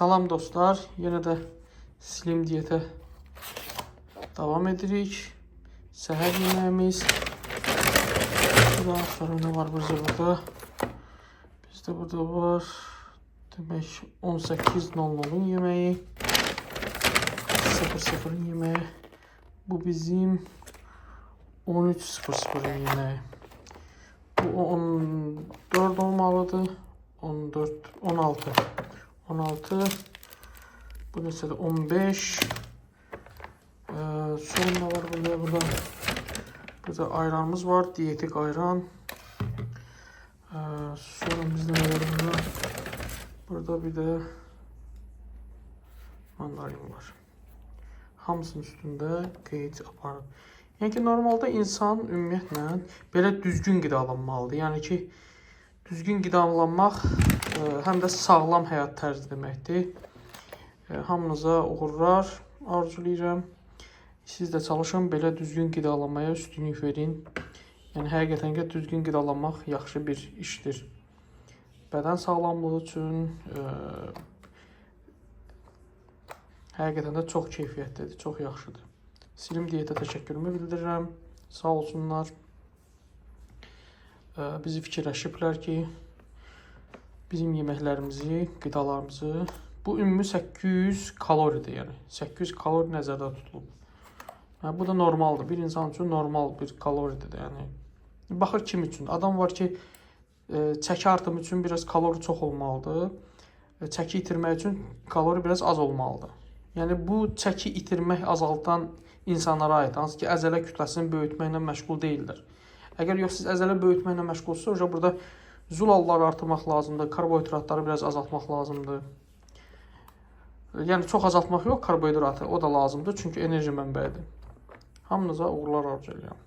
Salam dostlar, yenə də slim diyetə davam edirik. Səhər yeməyimiz. Sonra nə var burada? Bizdə burada var. Demək 18:00-ın yeməyi. 00:00-ın yeməyi. Bu bizim 13:00-ın yeməyi. Bu 14 olmalıdır. 16. Bu neçədir? 15. Sonra nə var burada? Burada ayranımız var. Diyetik ayran. Sonra bizdə nə var burada? Burada bir də mandarin var. Hamısının üstündə qeyd aparın. Yəni ki, normalda insan ümumiyyətlə belə düzgün qidalanmalıdır. Yəni ki, düzgün qidalanmaq həm də sağlam həyat tərzi deməkdir. Hamınıza uğurlar arzulayıram. Siz də çalışın, belə düzgün qidalanmaya üstünlük verin. Yəni, həqiqətən ki, düzgün qidalanmaq yaxşı bir işdir. Bədən sağlamlığı üçün həqiqətən də çox keyfiyyətlidir, çox yaxşıdır. Slim diyetə təşəkkürümü bildirirəm. Sağ olsunlar. Bizi fikirləşiblər ki, bizim yeməklərimizi, qidalarımızı, bu ümumi 800 kaloridir, yəni 800 kalori nəzərdə tutulub. Bu da normaldır, bir insan üçün normal bir kaloridir, yəni. Baxır kim üçün? Adam var ki, çəki artımı üçün biraz kalori çox olmalıdır, çəki itirmək üçün kalori biraz az olmalıdır. Yəni, bu çəki itirmək, azaltan insanlara aid, hansı ki, əzələ kütləsini böyütməklə məşğul deyildir. Əgər yox, siz əzələ böyütməklə məşğulsunuz, burada zulalları artırmaq lazımdır, karbohidratları biraz azaltmaq lazımdır. Yəni, çox azaltmaq yox, karbohidratı, o da lazımdır, çünki enerji mənbəyidir. Hamınıza uğurlar arzulayıram.